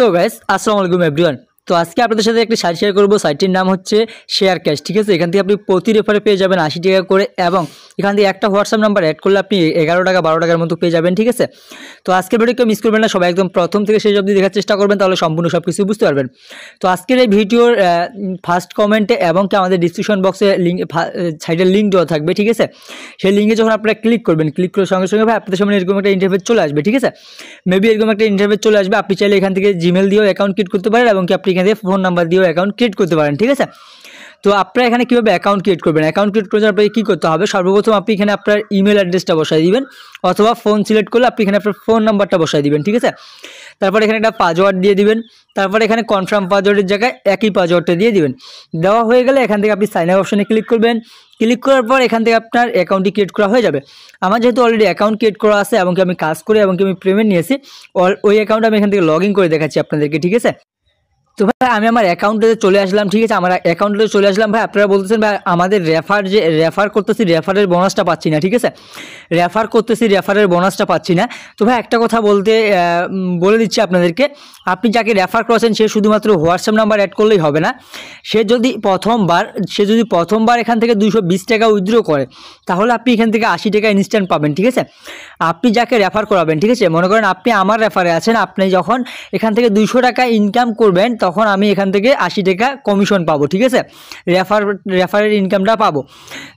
তো গাইস আসসালামু আলাইকুম এভরিওয়ান। তো আজকে আপনাদের সাথে একটা সাইট শেয়ার করব। সাইটটির নাম হচ্ছে শেয়ার ক্যাশ, ঠিক আছে। এখান থেকে আপনি প্রতি রেফারে পেয়ে যাবেন 80 টাকা করে, এবং এখান থেকে একটা হোয়াটসঅ্যাপ নাম্বার অ্যাড করলে আপনি 11 টাকা 12 টাকার মতো পেয়ে যাবেন, ঠিক আছে। তো আজকের ভিডিওকে মিস করবেন না, সবাই একদম প্রথম থেকে শেষ অবধি দেখার চেষ্টা করবেন, তাহলে সম্পূর্ণ সব কিছু বুঝতে পারবেন। তো আজকের এই ভিডিওর ফার্স্ট কমেন্টে এবং কি আমাদের ডিসক্রিপশন বক্সে সাইটের লিঙ্ক দেওয়া থাকবে, ঠিক আছে। সেই লিঙ্কে যখন আপনারা ক্লিক করবেন, ক্লিক করার সঙ্গে সঙ্গে ভাই আপনাদের সামনে এরকম একটা ইন্টারফেস চলে আসবে, ঠিক আছে। মেবি এরকম একটা ইন্টারফেস চলে আসবে। আপনি চাইলে এখান থেকে জিমেল দিয়েও অ্যাকাউন্ট ক্রিয়েট করতে পারেন, এবং কি আপনি এখান থেকে ফোন নাম্বার দিয়েও অ্যাকাউন্ট ক্রিয়েট করতে পারেন, ঠিক আছে। তো আপনারা এখানে কীভাবে অ্যাকাউন্ট ক্রিয়েট করবেন, অ্যাকাউন্ট ক্রিয়েট করে আপনাকে কী করতে হবে, সর্বপ্রথম আপনি এখানে আপনার ইমেল অ্যাড্রেসটা বসাই দিবেন, অথবা ফোন সিলেক্ট করলে আপনি এখানে আপনার ফোন নাম্বারটা বসাই দিবেন, ঠিক আছে। তারপরে এখানে একটা পাসওয়ার্ড দিয়ে দিবেন, তারপরে এখানে কনফার্ম পাসওয়ার্ডের জায়গায় একই পাসওয়ার্ডটা দিয়ে দিবেন। দেওয়া হয়ে গেলে এখান থেকে আপনি সাইন আপ অপশনে ক্লিক করবেন। ক্লিক করার পর এখান থেকে আপনার অ্যাকাউন্টটি ক্রিয়েট করা হয়ে যাবে। আমার যেহেতু অলরেডি অ্যাকাউন্ট ক্রিয়েট করা আছে, এবং কি আমি কাজ করি, এবং কি আমি পেমেন্ট নিয়েছি, ওই অ্যাকাউন্ট আমি এখান থেকে লগ ইন করে দেখাচ্ছি আপনাদেরকে, ঠিক আছে। তো ভাই আমি আমার অ্যাকাউন্টে চলে আসলাম, ঠিক আছে। আমার অ্যাকাউন্টে চলে আসলাম। ভাই আপনারা বলতেছেন ভাই আমাদের রেফার করতেছি, রেফারের বোনাসটা পাচ্ছি না, ঠিক আছে। রেফার করতেছি, রেফারের বোনাসটা পাচ্ছি না। তো ভাই একটা কথা বলে দিচ্ছি আপনাদেরকে, আপনি যাকে রেফার করেছেন সে শুধুমাত্র হোয়াটসঅ্যাপ নাম্বার অ্যাড করলেই হবে না। সে যদি প্রথমবার এখান থেকে 220 টাকা উইথড্র করে, তাহলে আপনি এখান থেকে 80 টাকা ইনস্ট্যান্ট পাবেন, ঠিক আছে। আপনি যাকে রেফার করাবেন, ঠিক আছে, মনে করেন আপনি আমার রেফারে আছেন, আপনি যখন এখান থেকে 200 টাকা ইনকাম করবেন, তখন আমি এখান থেকে 80 টাকা কমিশন পাবো, ঠিক আছে। রেফারের ইনকামটা পাবো।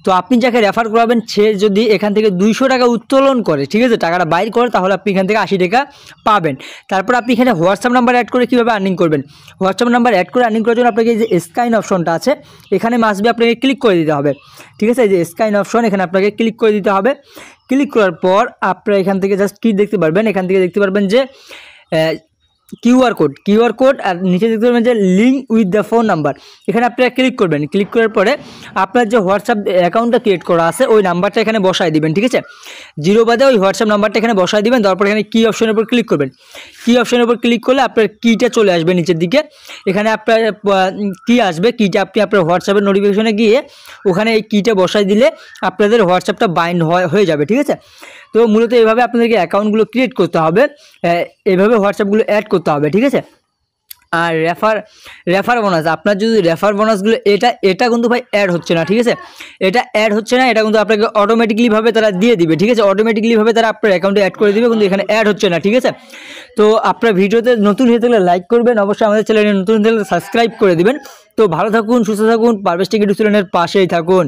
তো আপনি যাকে রেফার করাবেন সে যদি এখান থেকে 200 টাকা উত্তোলন করে, ঠিক আছে, টাকাটা বাইর করে, তাহলে আপনি এখান থেকে 80 টাকা পাবেন। তারপর আপনি এখানে হোয়াটসঅ্যাপ নাম্বার অ্যাড করে কীভাবে আর্নিং করবেন, হোয়াটসঅ্যাপ নাম্বার অ্যাড করে আর্নিং করার জন্য আপনাকে এই যে স্ক্যান অপশনটা আছে, এখানে মাস্টবি আপনাকে ক্লিক করে দিতে হবে, ঠিক আছে। এই যে স্ক্যান অপশন, এখানে আপনাকে ক্লিক করে দিতে হবে। ক্লিক করার পর আপনারা এখান থেকে জাস্ট কি দেখতে পারবেন, এখান থেকে দেখতে পারবেন যে কিউআর কোড, আর নিচে দেখতে পারবেন যে link with the phone number. এখানে আপনারা ক্লিক করবেন। ক্লিক করার পরে আপনার যে হোয়াটসঅ্যাপ অ্যাকাউন্টটা ক্রিয়েট করা আছে ওই নাম্বারটা এখানে বসায় দিবেন, ঠিক আছে। 0 বাদে ওই হোয়াটসঅ্যাপ নাম্বারটা এখানে বসায় দিবেন। তারপর এখানে কি অপশনের উপর ক্লিক করবেন। কি অপশনের উপর ক্লিক করলে আপনার কিটা চলে আসবে নিচের দিকে। এখানে আপনার কি আসবে, কিটা আপনি আপনার হোয়াটসঅ্যাপের নোটিফিকেশনে গিয়ে ওখানে এই কিটা বসায় দিলে আপনাদের হোয়াটসঅ্যাপটা বাইন্ড হয়ে যাবে, ঠিক আছে। তো মূলত এইভাবে আপনাদেরকে অ্যাকাউন্টগুলো ক্রিয়েট করতে হবে, এইভাবে হোয়াটসঅ্যাপগুলো অ্যাড করতে হবে, ঠিক আছে। আর রেফার বোনাস, আপনার যদি রেফার বোনাসগুলো এটা কিন্তু ভাই অ্যাড হচ্ছে না, ঠিক আছে। এটা অ্যাড হচ্ছে না, এটা কিন্তু আপনাকে অটোমেটিকলিভাবে তারা দিয়ে দিবে, ঠিক আছে। অটোমেটিকলিভাবে তারা আপনার অ্যাকাউন্টে অ্যাড করে দিবে, কিন্তু এখানে অ্যাড হচ্ছে না, ঠিক আছে। তো আপনার ভিডিওতে নতুন হয়ে থাকলে লাইক করবেন, অবশ্যই আমাদের চ্যানেলে নতুন হয়ে থাকলে সাবস্ক্রাইব করে দিবেন। তো ভালো থাকুন, সুস্থ থাকুন, পারভেজ টেক ইউটিউব চ্যানেলের পাশেই থাকুন।